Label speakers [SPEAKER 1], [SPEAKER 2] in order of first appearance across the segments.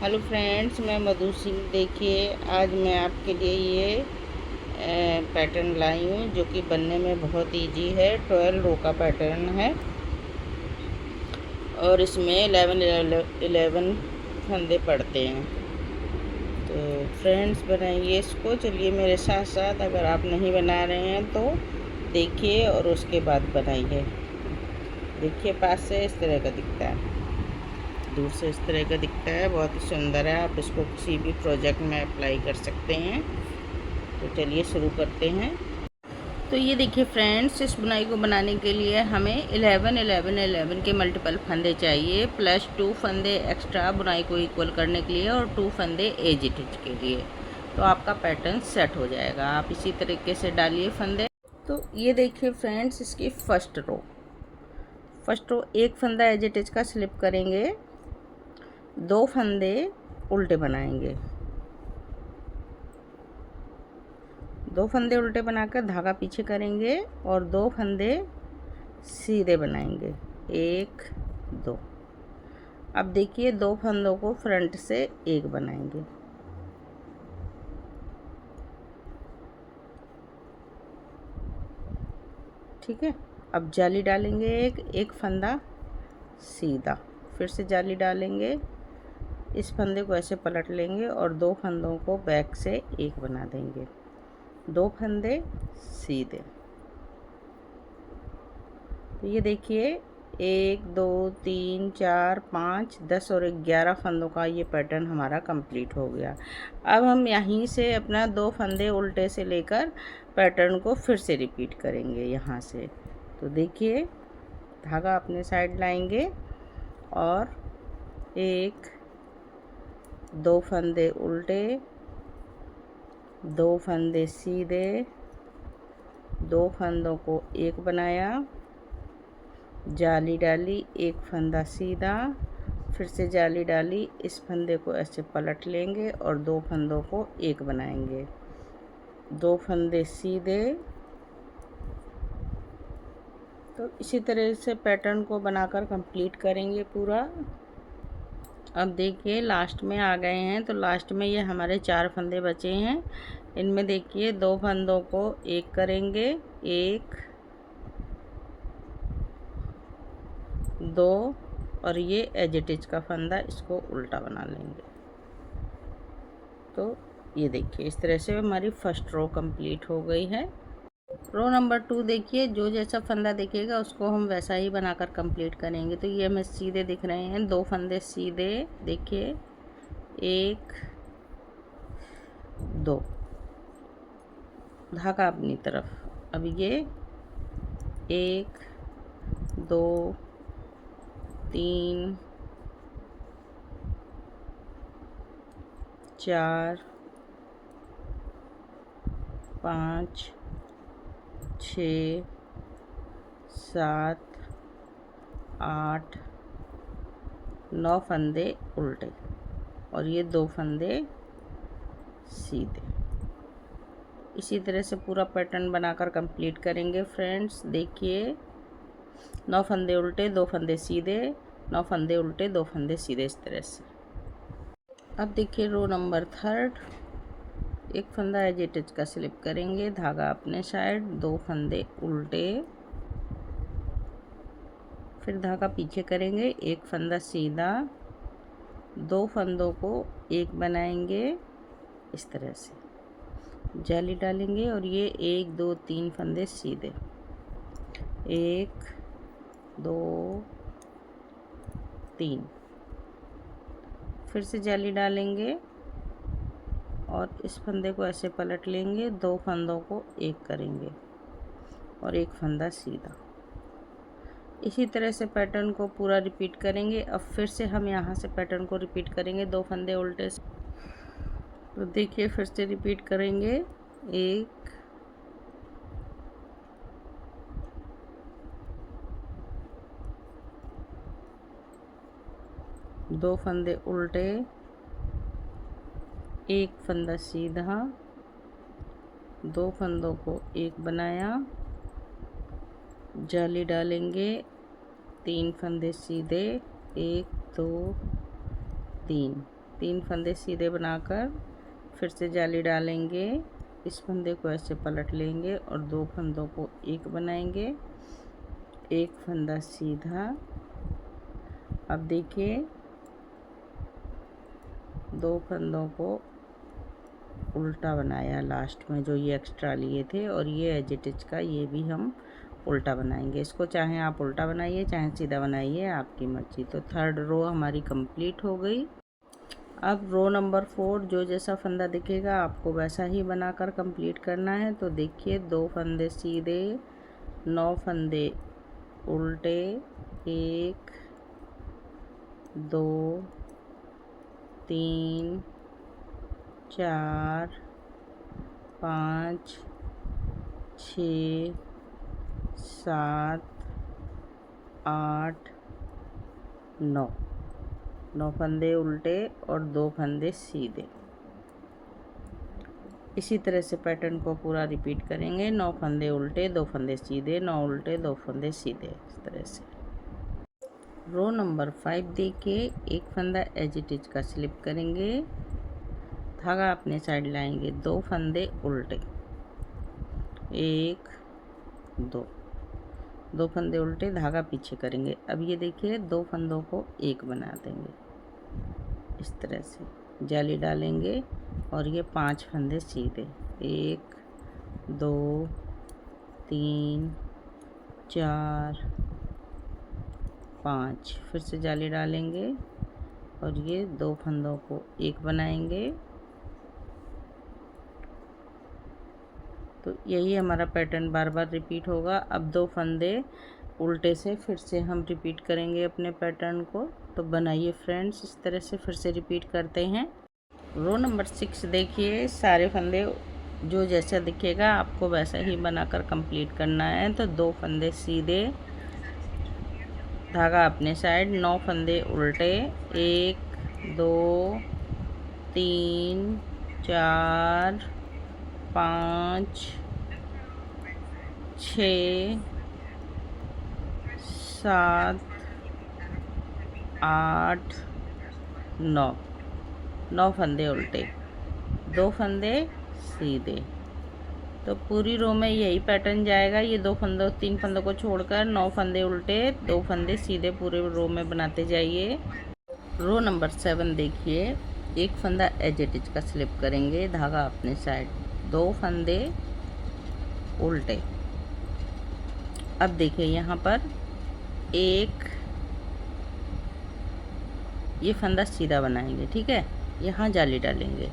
[SPEAKER 1] Hello friends, मैं मधु सिंह। देखिए, आज मैं आपके लिए ये पैटर्न लाई हूँ जो कि बनने में बहुत इजी है। 12 रो का पैटर्न है और इसमें 11 फंदे पड़ते हैं। तो फ्रेंड्स, बनाइए इसको। चलिए मेरे साथ साथ। अगर आप नहीं बना रहे हैं तो देखिए और उसके बाद बनाइए। देखिए, पास से इस तरह का दिखता है, दूर से इस तरह का दिखता है। बहुत ही सुंदर है। आप इसको किसी भी प्रोजेक्ट में अप्लाई कर सकते हैं। तो चलिए शुरू करते हैं। तो ये देखिए फ्रेंड्स, इस बुनाई को बनाने के लिए हमें 11 के मल्टीपल फंदे चाहिए, प्लस 2 फंदे एक्स्ट्रा बुनाई को इक्वल करने के लिए और 2 फंदे एज स्टिच के लिए। तो आपका पैटर्न सेट हो जाएगा। आप इसी तरीके से डालिए फंदे। तो ये देखिए फ्रेंड्स, इसकी फर्स्ट रो एक फंदा एज स्टिच का स्लिप करेंगे, 2 फंदे उल्टे बनाएंगे, 2 फंदे उल्टे बनाकर धागा पीछे करेंगे और 2 फंदे सीधे बनाएंगे, 1 2। अब देखिए, 2 फंदों को फ्रंट से एक बनाएंगे, ठीक है। अब जाली डालेंगे, एक फंदा सीधा, फिर से जाली डालेंगे, इस फंदे को ऐसे पलट लेंगे और 2 फंदों को बैक से एक बना देंगे, 2 फंदे सीधे। तो ये देखिए, 1 2 3 4 5 10 और 11 फंदों का ये पैटर्न हमारा कंप्लीट हो गया। अब हम यहीं से अपना 2 फंदे उल्टे से लेकर पैटर्न को फिर से रिपीट करेंगे यहाँ से। तो देखिए, धागा अपने साइड लाएंगे और 1 2 फंदे उल्टे, 2 फंदे सीधे, 2 फंदों को एक बनाया, जाली डाली, एक फंदा सीधा, फिर से जाली डाली, इस फंदे को ऐसे पलट लेंगे और 2 फंदों को एक बनाएंगे, 2 फंदे सीधे। तो इसी तरह से पैटर्न को बनाकर कंप्लीट करेंगे पूरा। अब देखिए, लास्ट में आ गए हैं। तो लास्ट में ये हमारे 4 फंदे बचे हैं। इनमें देखिए, 2 फंदों को एक करेंगे, 1 2, और ये एज इट इज का फंदा, इसको उल्टा बना लेंगे। तो ये देखिए, इस तरह से हमारी फर्स्ट रो कंप्लीट हो गई है। रो नंबर 2 देखिए, जो जैसा फंदा दिखेगा उसको हम वैसा ही बनाकर कंप्लीट करेंगे। तो ये हमें सीधे दिख रहे हैं, 2 फंदे सीधे, देखिए 1 2, धागा अपनी तरफ। अब ये 1 2 3 4 5 6 7 8 9 फंदे उल्टे और ये 2 फंदे सीधे। इसी तरह से पूरा पैटर्न बनाकर कंप्लीट करेंगे फ्रेंड्स। देखिए, 9 फंदे उल्टे, 2 फंदे सीधे, 9 फंदे उल्टे, 2 फंदे सीधे, इस तरह से। अब देखिए, रो नंबर 3, एक फंदा एज इट इज का स्लिप करेंगे, धागा अपने साइड, 2 फंदे उल्टे, फिर धागा पीछे करेंगे, एक फंदा सीधा, 2 फंदों को एक बनाएंगे, इस तरह से जाली डालेंगे और ये 1 2 3 फंदे सीधे, 1 2 3, फिर से जाली डालेंगे और इस फंदे को ऐसे पलट लेंगे, 2 फंदों को एक करेंगे और एक फंदा सीधा। इसी तरह से पैटर्न को पूरा रिपीट करेंगे। अब फिर से हम यहाँ से पैटर्न को रिपीट करेंगे, 2 फंदे उल्टे से। तो देखिए, फिर से रिपीट करेंगे, 1 2 फंदे उल्टे, एक फंदा सीधा, 2 फंदों को एक बनाया, जाली डालेंगे, 3 फंदे सीधे, 1 2 3, 3 फंदे सीधे बनाकर फिर से जाली डालेंगे। इस फंदे को ऐसे पलट लेंगे और 2 फंदों को एक बनाएंगे, एक फंदा सीधा। अब देखिए 2 फंदों को उल्टा बनाया लास्ट में, जो ये एक्स्ट्रा लिए थे, और ये एज इट इज का ये भी हम उल्टा बनाएंगे। इसको चाहे आप उल्टा बनाइए चाहे सीधा बनाइए, आपकी मर्जी। तो 3rd रो हमारी कंप्लीट हो गई। अब रो नंबर 4 जो जैसा फंदा दिखेगा आपको वैसा ही बनाकर कंप्लीट करना है। तो देखिए 2 फंदे सीधे, 9 फंदे उल्टे, 1 2 3 4 5 6 7 8 9 9 फंदे उल्टे और 2 फंदे सीधे। इसी तरह से पैटर्न को पूरा रिपीट करेंगे। 9 फंदे उल्टे, 2 फंदे सीधे, 9 उल्टे 2 फंदे सीधे, इस तरह से। रो नंबर 5 देखिए, एक फंदा एज इट इज का स्लिप करेंगे, धागा अपने साइड लाएंगे, 2 फंदे उल्टे, 1 2 2 फंदे उल्टे, धागा पीछे करेंगे। अब ये देखिए 2 फंदों को एक बना देंगे, इस तरह से जाली डालेंगे और ये 5 फंदे सीधे, 1 2 3 4 5, फिर से जाली डालेंगे और ये 2 फंदों को एक बनाएंगे। तो यही हमारा पैटर्न बार बार रिपीट होगा। अब 2 फंदे उल्टे से फिर से हम रिपीट करेंगे अपने पैटर्न को। तो बनाइए फ्रेंड्स, इस तरह से फिर से रिपीट करते हैं। रो नंबर 6 देखिए, सारे फंदे जो जैसा दिखेगा आपको वैसा ही बनाकर कंप्लीट करना है। तो 2 फंदे सीधे, धागा अपने साइड, 9 फंदे उल्टे, 1 2 3 4 5 6 7 8 9 9 फंदे उल्टे, 2 फंदे सीधे। तो पूरी रो में यही पैटर्न जाएगा। ये 3 फंदों को छोड़कर 9 फंदे उल्टे, 2 फंदे सीधे पूरे रो में बनाते जाइए। रो नंबर 7 देखिए, एक फंदा एज इट इज का स्लिप करेंगे, धागा अपने साइड, 2 फंदे उल्टे। अब देखिए यहाँ पर एक ये फंदा सीधा बनाएंगे, ठीक है, यहाँ जाली डालेंगे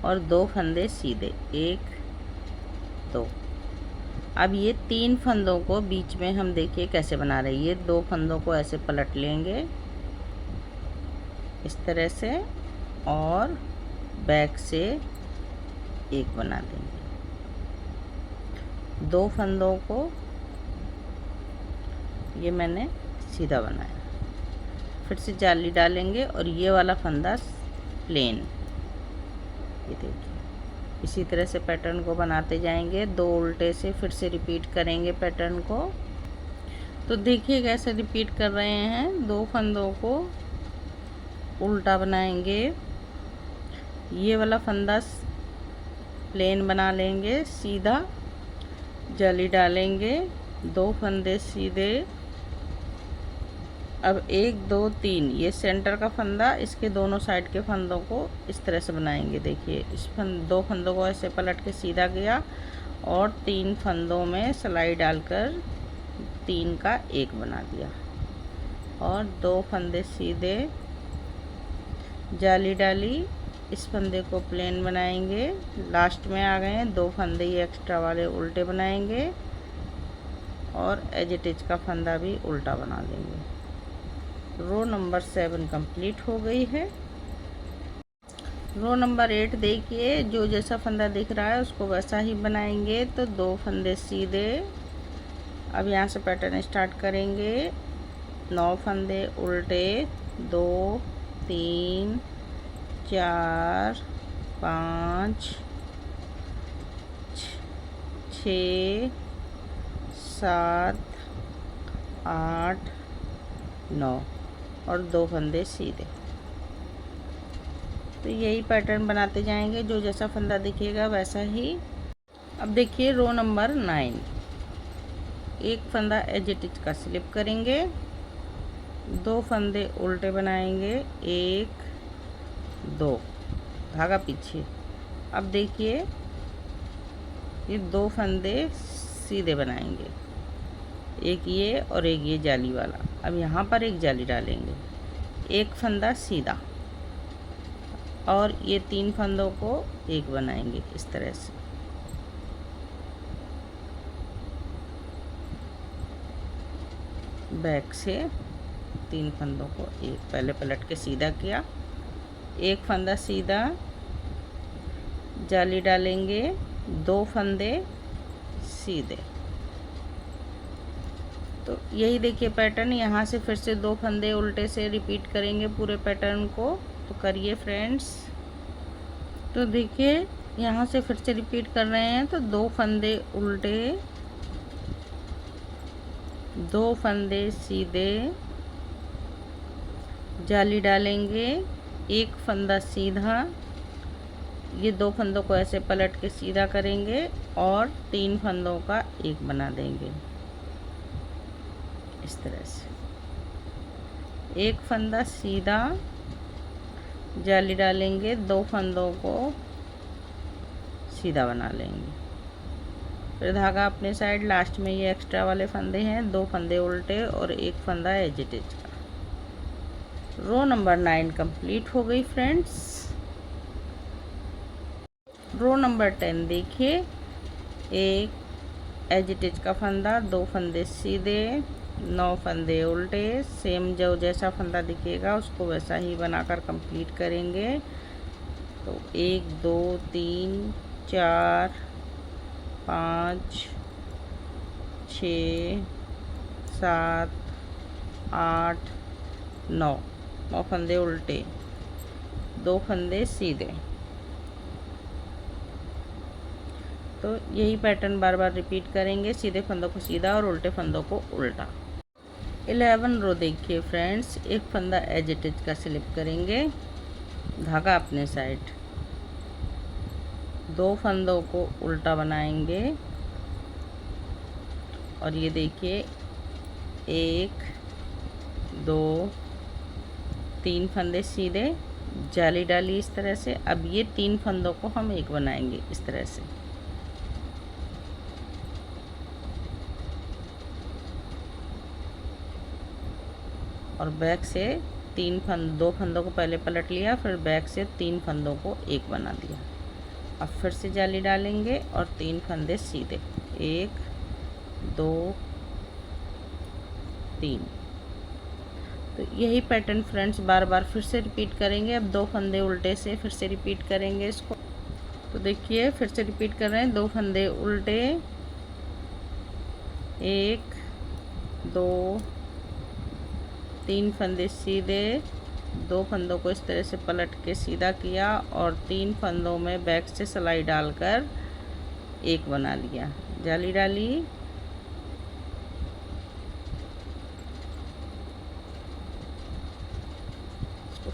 [SPEAKER 1] और 2 फंदे सीधे, 1 2। अब ये 3 फंदों को बीच में हम देखिए कैसे बना रहे हैं। ये 2 फंदों को ऐसे पलट लेंगे इस तरह से और बैक से एक बना देंगे। 2 फंदों को ये मैंने सीधा बनाया, फिर से जाली डालेंगे और ये वाला फंदा प्लेन, ये देखिए। इसी तरह से पैटर्न को बनाते जाएंगे। 2 उल्टे से फिर से रिपीट करेंगे पैटर्न को। तो देखिए कैसे रिपीट कर रहे हैं। 2 फंदों को उल्टा बनाएंगे, ये वाला फंदा प्लेन बना लेंगे, सीधा जाली डालेंगे, 2 फंदे सीधे। अब 1 2 3 ये सेंटर का फंदा, इसके दोनों साइड के फंदों को इस तरह से बनाएंगे। देखिए इस 2 फंदों को ऐसे पलट के सीधा गया और 3 फंदों में सिलाई डालकर 3 का 1 बना दिया और 2 फंदे सीधे, जाली डाली, इस फंदे को प्लेन बनाएंगे, लास्ट में आ गए हैं। 2 फंदे ये एक्स्ट्रा वाले उल्टे बनाएंगे और एज इट इज का फंदा भी उल्टा बना देंगे। रो नंबर 7 कंप्लीट हो गई है। रो नंबर 8 देखिए, जो जैसा फंदा दिख रहा है उसको वैसा ही बनाएंगे। तो 2 फंदे सीधे, अब यहाँ से पैटर्न स्टार्ट करेंगे। 9 फंदे उल्टे, 2 3 4 5 6 7 8 9 और 2 फंदे सीधे। तो यही पैटर्न बनाते जाएंगे, जो जैसा फंदा दिखेगा वैसा ही। अब देखिए रो नंबर 9, एक फंदा एज इट इज का स्लिप करेंगे, 2 फंदे उल्टे बनाएंगे, 1 2, धागा पीछे। अब देखिए ये 2 फंदे सीधे बनाएंगे, एक ये और एक ये जाली वाला। अब यहाँ पर एक जाली डालेंगे, एक फंदा सीधा, और ये 3 फंदों को एक बनाएंगे इस तरह से। बैक से 3 फंदों को एक, पहले पलट के सीधा किया, एक फंदा सीधा, जाली डालेंगे, 2 फंदे सीधे। तो यही देखिए पैटर्न, यहाँ से फिर से 2 फंदे उल्टे से रिपीट करेंगे पूरे पैटर्न को। तो करिए फ्रेंड्स। तो देखिए यहाँ से फिर से रिपीट कर रहे हैं, तो 2 फंदे उल्टे, 2 फंदे सीधे, जाली डालेंगे, एक फंदा सीधा, ये 2 फंदों को ऐसे पलट के सीधा करेंगे और 3 फंदों का एक बना देंगे इस तरह से। एक फंदा सीधा, जाली डालेंगे, 2 फंदों को सीधा बना लेंगे, फिर धागा अपने साइड। लास्ट में ये एक्स्ट्रा वाले फंदे हैं, 2 फंदे उल्टे और एक फंदा एज इट इज का। रो नंबर 9 कंप्लीट हो गई फ्रेंड्स। रो नंबर 10 देखिए, एक एज इट इज का फंदा, 2 फंदे सीधे, 9 फंदे उल्टे, सेम जो जैसा फंदा दिखेगा उसको वैसा ही बनाकर कंप्लीट करेंगे। तो 1 2 3 4 5 6 7 8 9 फंदे उल्टे, 2 फंदे सीधे। तो यही पैटर्न बार बार रिपीट करेंगे, सीधे फंदों को सीधा और उल्टे फंदों को उल्टा। 11 रो देखिए फ्रेंड्स, एक फंदा एज इट इज का स्लिप करेंगे, धागा अपने साइड, 2 फंदों को उल्टा बनाएंगे, और ये देखिए 1 2 3 फंदे सीधे, जाली डाली इस तरह से। अब ये 3 फंदों को हम एक बनाएंगे इस तरह से। और बैक से 2 फंदों को पहले पलट लिया, फिर बैक से 3 फंदों को एक बना दिया। अब फिर से जाली डालेंगे और 3 फंदे सीधे, 1 2 3। तो यही पैटर्न फ्रेंड्स बार बार फिर से रिपीट करेंगे। अब 2 फंदे उल्टे से फिर से रिपीट करेंगे इसको। तो देखिए फिर से रिपीट कर रहे हैं, 2 फंदे उल्टे, 1 2 3 फंदे सीधे, 2 फंदों को इस तरह से पलट के सीधा किया और 3 फंदों में बैक से सिलाई डालकर एक बना लिया, जाली डाली,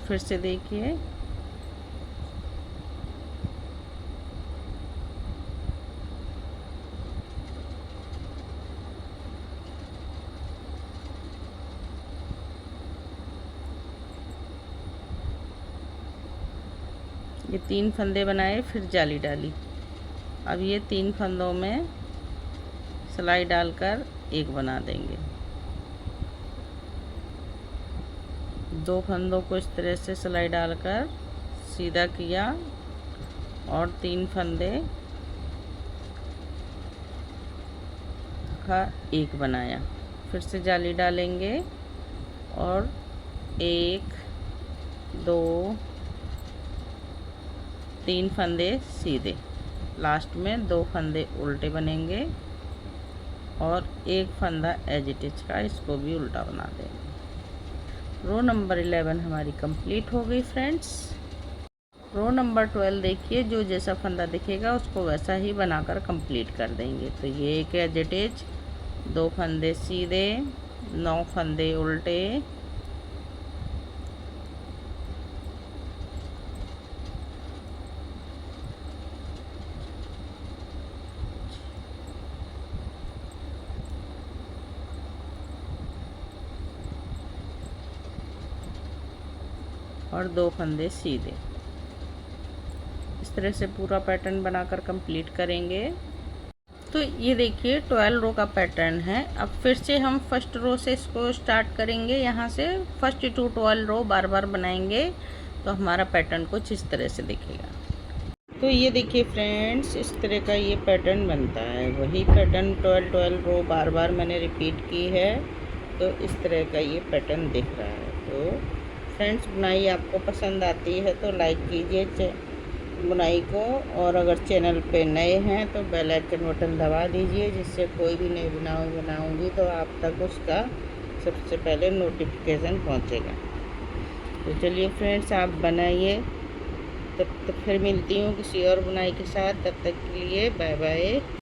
[SPEAKER 1] फिर से देखिए ये 3 फंदे बनाए, फिर जाली डाली। अब ये 3 फंदों में सिलाई डालकर एक बना देंगे, 2 फंदों को इस तरह से सिलाई डालकर सीधा किया और 3 फंदे का एक बनाया, फिर से जाली डालेंगे और 1 2 3 फंदे सीधे, लास्ट में 2 फंदे उल्टे बनेंगे और एक फंदा एज इट इज का, इसको भी उल्टा बना देंगे। रो नंबर 11 हमारी कंप्लीट हो गई फ्रेंड्स। रो नंबर 12 देखिए, जो जैसा फंदा दिखेगा उसको वैसा ही बनाकर कंप्लीट कर देंगे। तो ये एक एज इट इज, 2 फंदे सीधे, 9 फंदे उल्टे, और 2 फंदे सीधे। इस तरह से पूरा पैटर्न बनाकर कंप्लीट करेंगे। तो ये देखिए 12 रो का पैटर्न है। अब फिर से हम फर्स्ट रो से इसको स्टार्ट करेंगे। यहाँ से फर्स्ट टू 12 रो बार बार बनाएंगे तो हमारा पैटर्न कुछ इस तरह से दिखेगा। तो ये देखिए फ्रेंड्स, इस तरह का ये पैटर्न बनता है। वही पैटर्न 12 रो बार बार मैंने रिपीट की है, तो इस तरह का ये पैटर्न दिख रहा है। तो फ्रेंड्स, बुनाई आपको पसंद आती है तो लाइक कीजिए बुनाई को, और अगर चैनल पे नए हैं तो बेल आइकन बटन दबा दीजिए, जिससे कोई भी नई बुनाई बनाऊंगी तो आप तक उसका सबसे पहले नोटिफिकेशन पहुंचेगा। तो चलिए फ्रेंड्स, आप बनाइए। तब तक फिर मिलती हूँ किसी और बुनाई के साथ। तब तक के लिए बाय बाय।